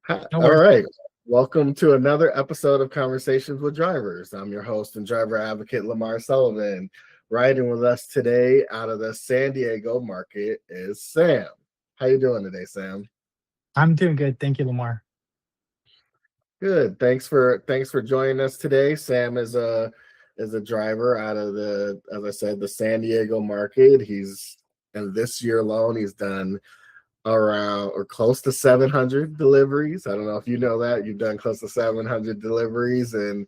Hi, No all worries. right. Welcome to another episode of Conversations with Drivers. I'm your host and driver advocate, Lamar Sullivan. Riding with us today out of the San Diego market is Sam. How you doing today, Sam? I'm doing good. Thank you, Lamar. Good. Thanks for joining us today. Sam is a driver out of the, as I said, the San Diego market. He's and this year alone, he's done around or close to 700 deliveries. I don't know if you know that. You've done close to 700 deliveries and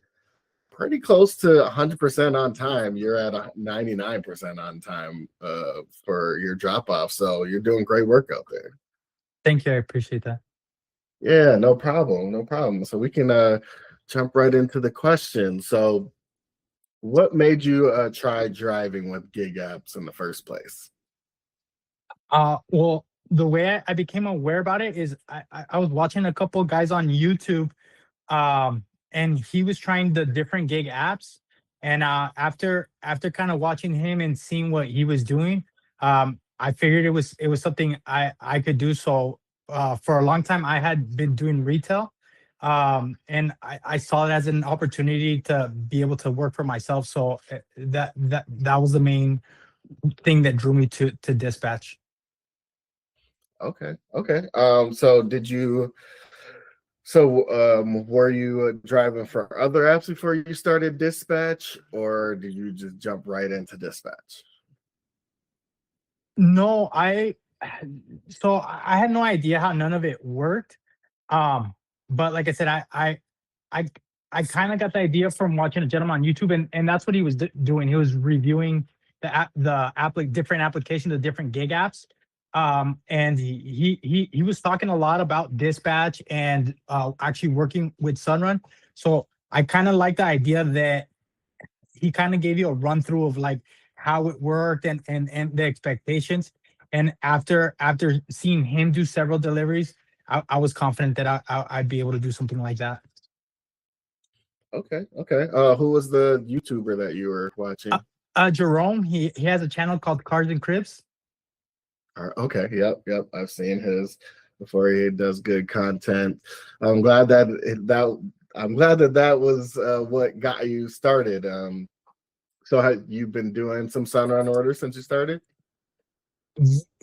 pretty close to 100% on time. You're at a 99% on time for your drop off. So you're doing great work out there. Thank you. I appreciate that. Yeah, no problem. No problem. So we can jump right into the question. So what made you try driving with gig apps in the first place? Well, the way I became aware about it is I was watching a couple of guys on YouTube, and he was trying the different gig apps. And after kind of watching him and seeing what he was doing, I figured it was something I could do. So for a long time, I had been doing retail, and I saw it as an opportunity to be able to work for myself. So that was the main thing that drew me to dispatch. Okay. Okay. Were you driving for other apps before you started Dispatch, or did you just jump right into Dispatch? No, I had no idea how none of it worked. Um, but like I said, I I kind of got the idea from watching a gentleman on YouTube, and that's what he was doing. He was reviewing different applications, the different gig apps. And he was talking a lot about dispatch and actually working with Sunrun. So I kind of like the idea that he kind of gave you a run through of like how it worked and the expectations. And after seeing him do several deliveries, I was confident that I'd be able to do something like that. Okay. Okay. Who was the YouTuber that you were Uh, watching? Jerome, he has a channel called Cars and Cribs. Okay. Yep. Yep. I've seen his before. He does good content. I'm glad that that was what got you started. So have you been doing some Sunrun orders since you started?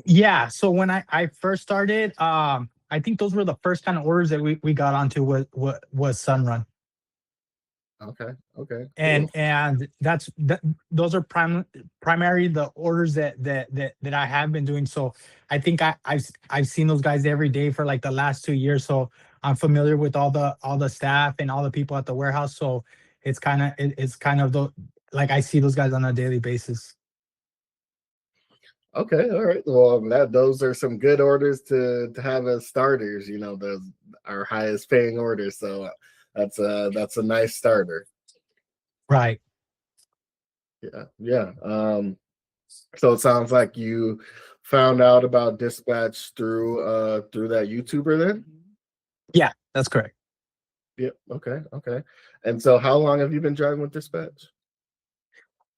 Yeah. So when I first started, I think those were the first kind of orders that we got onto was Sunrun. Okay. Okay. and Cool. and those are primary the orders that I have been doing. So I think I've seen those guys every day for like the last 2 years. So I'm familiar with all the staff and all the people at the warehouse. So it's kind of the like I see those guys on a daily basis. Okay, all right. Well, that those are some good orders to have as starters. Those our highest paying orders, so that's a nice starter. Right. Yeah, yeah. So it sounds like you found out about Dispatch through that YouTuber then. Yeah, that's correct. Yep. Okay. Okay. And so, how long have you been driving with Dispatch?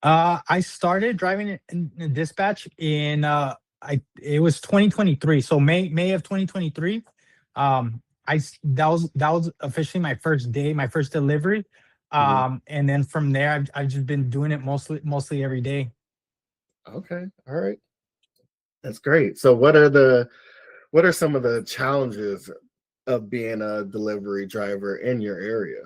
I started driving in dispatch in I it was 2023, so May of 2023. That was officially my first day, my first delivery. Mhm. And then from there, I've just been doing it mostly every day. Okay. All right. That's great. So, what are some of the challenges of being a delivery driver in your area?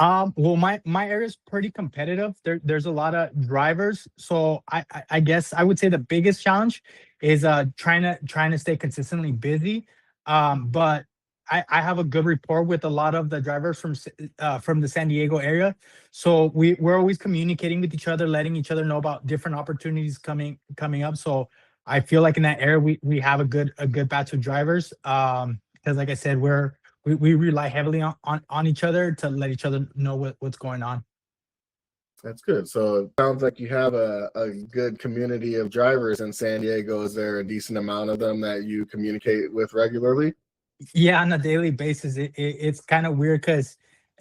Well, my area is pretty competitive. There's a lot of drivers, so I guess I would say the biggest challenge is trying to stay consistently busy. But I have a good rapport with a lot of the drivers from the San Diego area, so we're always communicating with each other, letting each other know about different opportunities coming up. So I feel like in that area we have a good batch of drivers. Because like I said, we rely heavily on each other to let each other know what's going on. That's good. So it sounds like you have a good community of drivers in San Diego. Is there a decent amount of them that you communicate with regularly? Yeah, on a daily basis, it's kind of weird because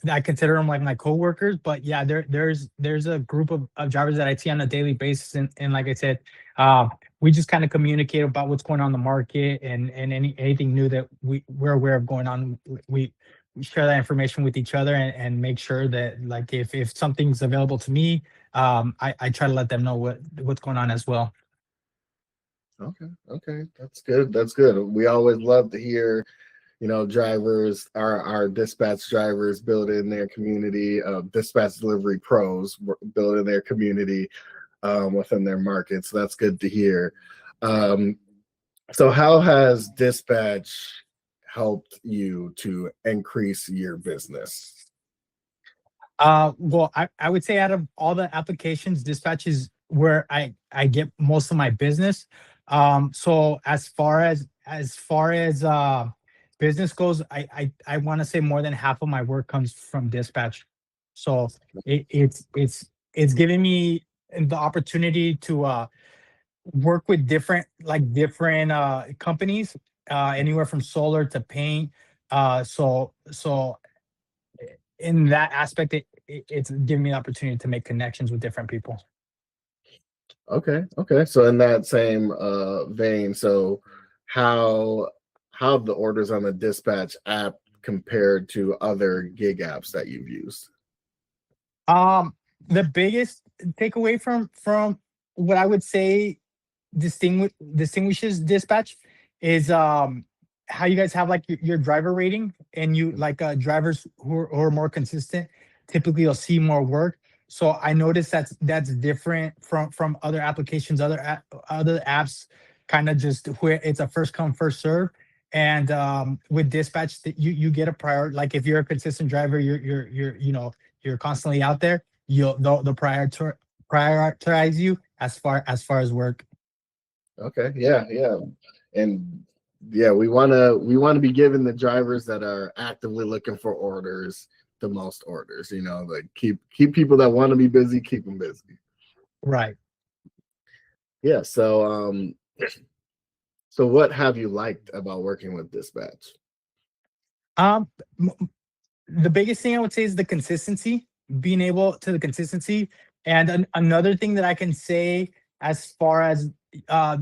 I consider them like my coworkers. But yeah, there's a group of drivers that I see on a daily basis, and like I said, uh, we just kind of communicate about what's going on in the market, and anything new that we're aware of going on. We share that information with each other, and make sure that, like, if something's available to me, I try to let them know what's going on as well. Okay, okay, that's good. That's good. We always love to hear, drivers, our dispatch drivers building their community, dispatch delivery pros building their community within their market. So that's good to hear. Um, so how has dispatch helped you to increase your business? Well, I would say out of all the applications, dispatch is where I get most of my business. So as far as business goes, I want to say more than half of my work comes from dispatch. So it's giving me the opportunity to work with different companies, anywhere from solar to paint. So in that aspect, it's giving me the opportunity to make connections with different people. Okay, okay. So in that same vein, so how how have the orders on the dispatch app compared to other gig apps that you've used? Um, the biggest takeaway from what I would say distinguishes dispatch is how you guys have like your driver rating, and you like drivers who are more consistent typically you'll see more work. So I noticed that's different from other applications, other apps, kind of just where it's a first come first serve. And with dispatch, that you get a prior, like if you're a consistent driver, you're constantly out there, they'll prioritize you as far as work. Okay, yeah, yeah. And yeah, we want to be giving the drivers that are actively looking for orders the most orders, like keep people that want to be busy, keep them busy. Right. Yeah, so what have you liked about working with dispatch? Um, the biggest thing I would say is the consistency, being able to the consistency. And another thing that I can say, as far as uh,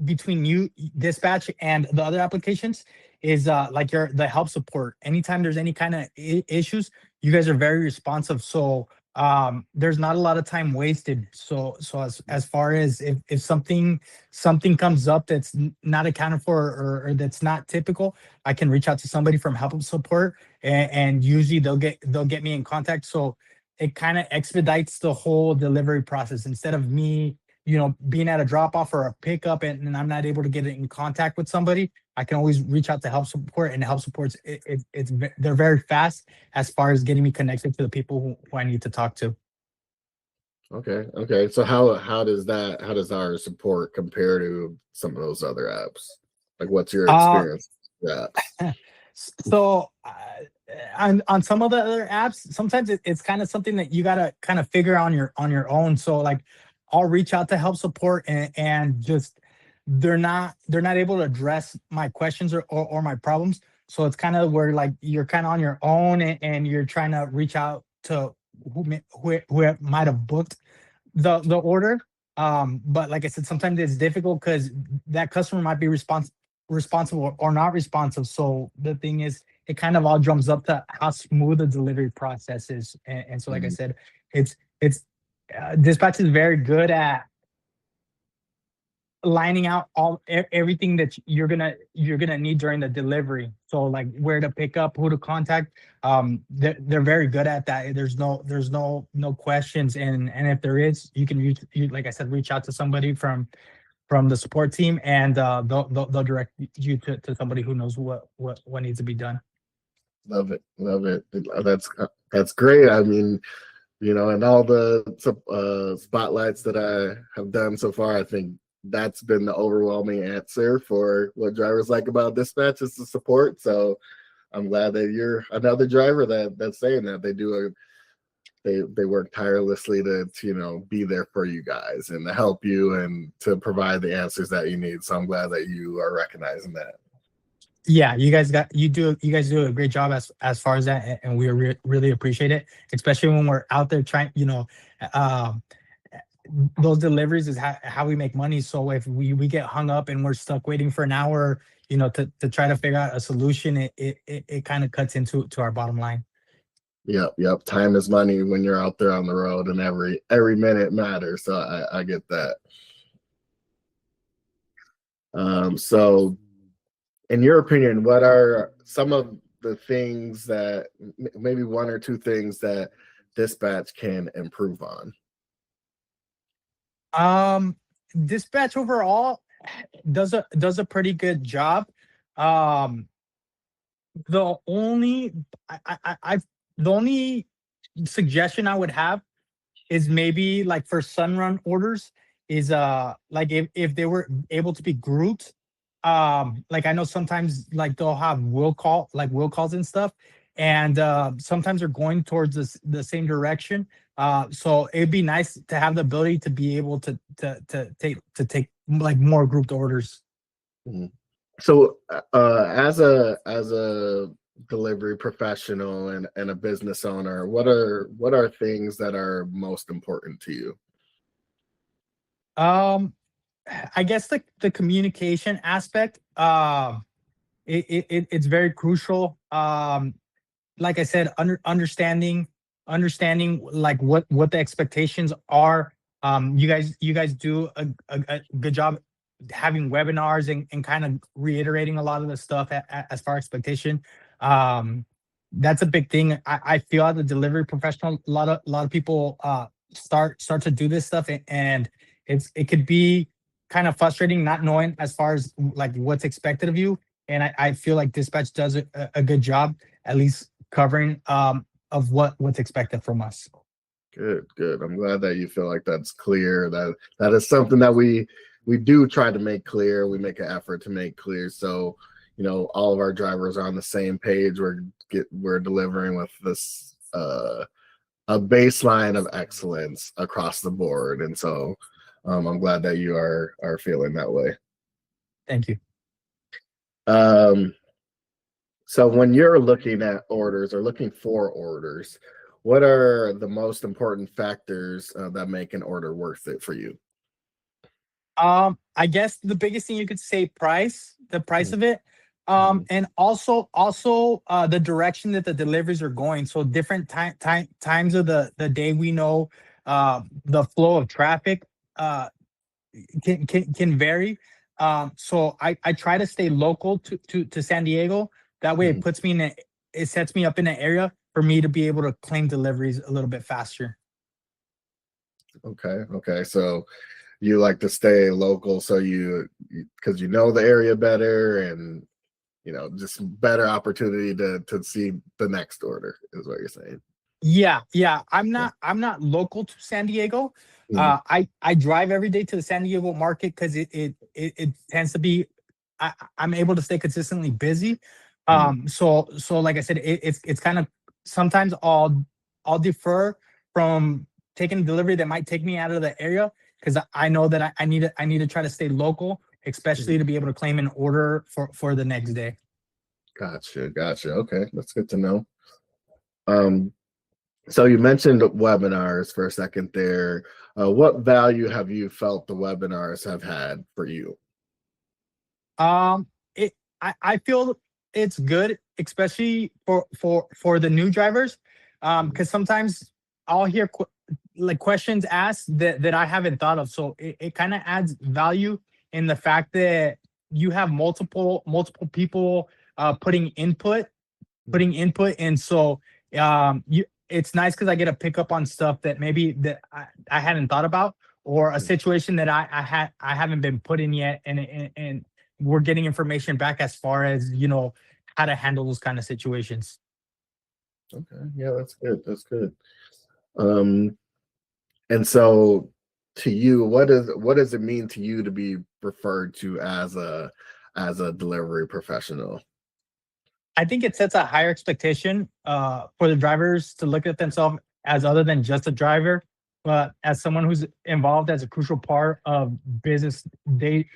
between you, dispatch, and the other applications, is like the help support. Anytime there's any kind of issues, you guys are very responsive. So there's not a lot of time wasted. So as far as if something comes up that's not accounted for, or that's not typical, I can reach out to somebody from help support, and usually they'll get me in contact. So it kind of expedites the whole delivery process. Instead of me, being at a drop off or a pickup, and I'm not able to get in contact with somebody, I can always reach out to help support, and help supports they're very fast as far as getting me connected to the people who I need to talk to. Okay, okay. So how does our support compare to some of those other apps? Like, what's your Uh, experience with the apps? So on some of the other apps, sometimes it's kind of something that you gotta kind of figure on your own. So like, I'll reach out to help support, and just they're not able to address my questions, or my problems. So it's kind of where, like, you're kind of on your own, and you're trying to reach out to who might have booked the order. But like I said, sometimes it's difficult because that customer might be responsible or not responsive. So the thing is, it kind of all drums up to how smooth the delivery process is. And so, like I Mhm. said, it's dispatch is very good at lining out everything that you're gonna need during the delivery. So like, where to pick up, who to contact. They're very good at that. There's no questions, and if there is, you can like I said, reach out to somebody from the support team, and they'll direct you to somebody who knows what needs to be done. Love it, love it. That's great. I mean, and all the spotlights that I have done so far, I think that's been the overwhelming answer for what drivers like about dispatch is the support. So I'm glad that you're another driver that's saying that they work tirelessly to be there for you guys and to help you and to provide the answers that you need. So I'm glad that you are recognizing that. Yeah, you guys do a great job as far as that, and we really appreciate it, especially when we're out there trying. Um, those deliveries is how we make money. So if we get hung up and we're stuck waiting for an hour, to try to figure out a solution, it kind of cuts into our bottom line. Yep, yep. Time is money when you're out there on the road, and every minute matters. So I get that. So in your opinion, what are some of the things that maybe one or two things that dispatch can improve on? Um, Dispatch overall does a pretty good job. Um, the only I the only suggestion I would have is maybe like for Sunrun orders is like if they were able to be grouped. Like I know sometimes like they'll have will calls and stuff, and sometimes they're going towards the same direction. So it'd be nice to have the ability to be able to take like more grouped orders. Mhm. So, as a delivery professional and a business owner, what are things that are most important to you? um I guess the communication aspect, it's very crucial. Like I said, understanding like what the expectations are. You guys do a good job having webinars and kind of reiterating a lot of the stuff as far as expectation. Um, that's a big thing. I feel as a delivery professional, a lot of people start to do this stuff, and it could be kind of frustrating not knowing as far as like what's expected of you. And I feel like dispatch does a good job at least covering of what's expected from us. Good, good. I'm glad that you feel like that's clear. That is something that we do try to make clear. We make an effort to make clear. So, all of our drivers are on the same page. We're delivering with this a baseline of excellence across the board. And so I'm glad that you are feeling that way. Thank you. Um, so when you're looking at orders or looking for orders, what are the most important factors that make an order worth it for you? I guess the biggest thing you could say the price of it. Mhm. And also the direction that the deliveries are going. So different times of the day, we know the flow of traffic can vary. So I try to stay local to San Diego. That way Mhm. it sets me up in an area for me to be able to claim deliveries a little bit faster. Okay, okay. So you like to stay local, so because you know the area better, and just better opportunity to see the next order is what you're saying. Yeah, yeah. I'm Yeah. not I'm not local to San Diego. Mhm. I drive every day to the San Diego market because it tends to be I'm able to stay consistently busy. Mhm. So like I said, it's kind of sometimes I'll defer from taking a delivery that might take me out of the area because I know that I need to try to stay local, especially Mhm. to be able to claim an order for the next day. Gotcha, gotcha. Okay, that's good to know. Um, so you mentioned webinars for a second there. What value have you felt the webinars have had for you? Um, it I feel it's good, especially for the new drivers, Mhm. because sometimes I'll hear like questions asked that I haven't thought of. So it kind of adds value in the fact that you have multiple people putting input, and so you it's nice because I get to pick up on stuff that maybe that I hadn't thought about, or a situation that I haven't been put in yet, and we're getting information back as far as how to handle those kind of situations. Okay, yeah, that's good. That's good. Um, and so to you, what does it mean to you to be referred to as a delivery professional? I think it sets a higher expectation for the drivers to look at themselves as other than just a driver, but as someone who's involved as a crucial part of business day,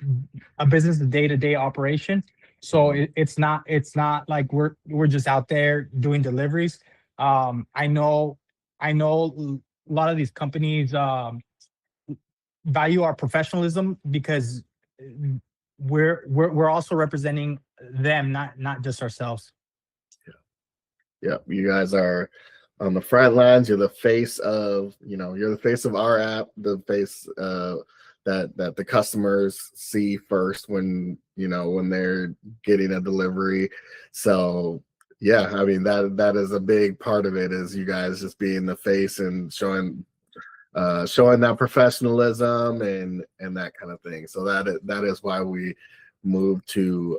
a business day to day operation. So Mhm. it's not like we're just out there doing deliveries. I know a lot of these companies. value our professionalism, because we're also representing them, not just ourselves. Yep, you guys are on the front lines. You're the face of, you're the face of our app, the face that the customers see first when they're getting a delivery. So yeah, I mean that is a big part of it, is you guys just being the face and showing that professionalism and that kind of thing. So that is why we moved to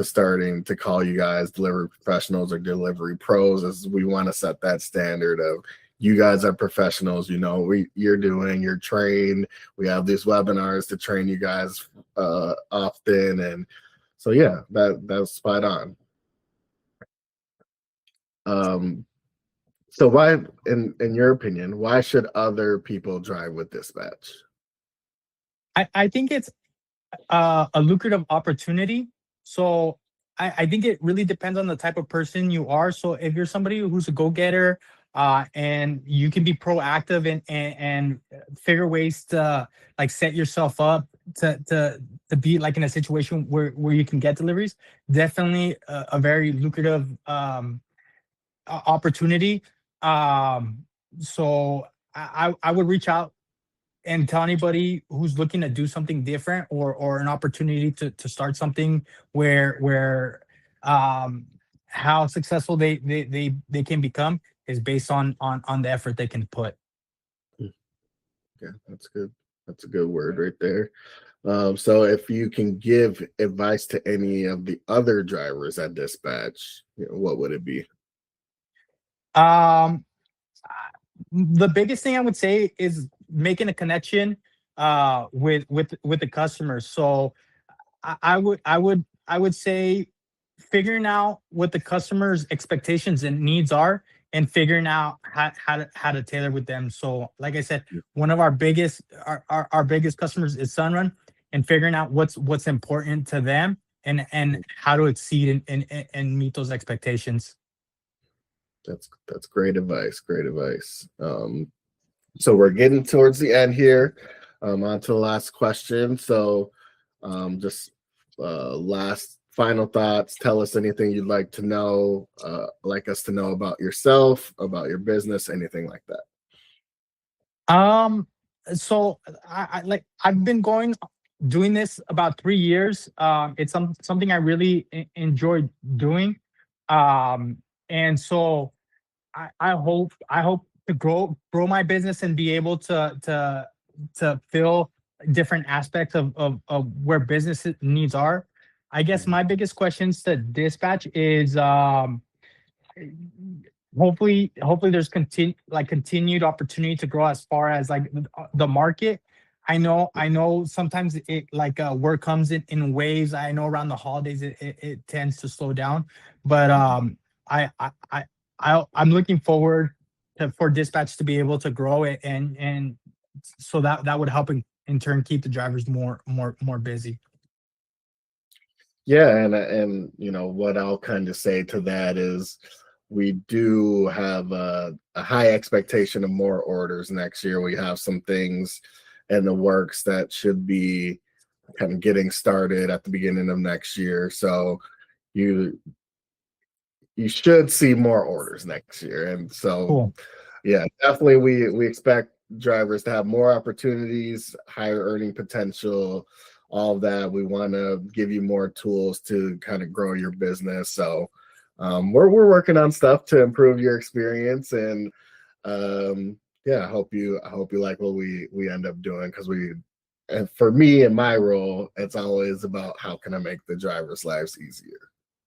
starting to call you guys delivery professionals or delivery pros, as we want to set that standard of, you guys are professionals, you're trained. We have these webinars to train you guys often, and so yeah, that's spot on. So why, in your opinion, why should other people drive with Dispatch? I think it's a lucrative opportunity. So I think it really depends on the type of person you are. So if you're somebody who's a go-getter, and you can be proactive and figure ways to like set yourself up to be like in a situation where you can get deliveries, definitely a very lucrative opportunity. So I would reach out and tell anybody who's looking to do something different, or an opportunity to start something where how successful they can become is based on the effort they can put. Yeah, that's good. That's a good word right there. So if you can give advice to any of the other drivers at Dispatch, what would it be? Um, the biggest thing I would say is making a connection with the customers. So I would say figuring out what the customer's expectations and needs are, and figuring out how to tailor with them. So like I said, one of our biggest customers is Sunrun, and figuring out what's important to them, and how to exceed and meet those expectations. That's great advice. Great advice. So we're getting towards the end here. On to the last question. So just last final thoughts. Tell us anything you'd like to know, like us to know about yourself, about your business, anything like that. So I've been doing this about 3 years. It's something I really enjoy doing. And so I hope to grow my business and be able to fill different aspects of where business needs are. I guess my biggest questions to Dispatch is, hopefully there's continued opportunity to grow as far as like the market. I know sometimes it like work comes in waves. I know around the holidays it tends to slow down, but I I I I'm looking forward for Dispatch to be able to grow it, and so that would help in turn keep the drivers more busy. Yeah, and what I'll kind of say to that is, we do have a high expectation of more orders next year. We have some things in the works that should be kind of getting started at the beginning of next year. So you you should see more orders next year. And so Cool. yeah, definitely we expect drivers to have more opportunities, higher earning potential, all of that. We want to give you more tools to kind of grow your business. So we're working on stuff to improve your experience, and yeah, I hope you like what we end up doing, because and for me in my role, it's always about how can I make the drivers' lives easier.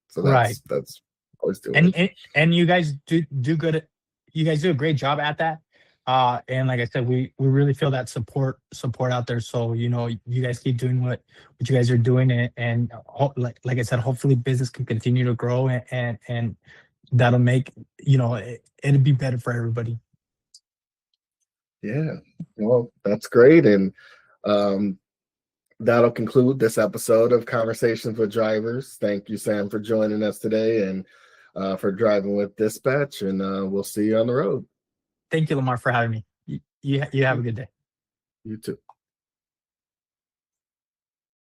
So Right. that's always doing. And you guys do good. You guys do a great job at that. And like I said, we really feel that support out there. So you guys keep doing what you guys are doing, and like I said, hopefully business can continue to grow, and that'll make it'll be better for everybody. Yeah, well, that's great. And um, that'll conclude this episode of Conversations with Drivers. Thank you, Sam, for joining us today, and for driving with Dispatch. And we'll see you on the road. Thank you, Lamar, for having me. You have a good day. You too.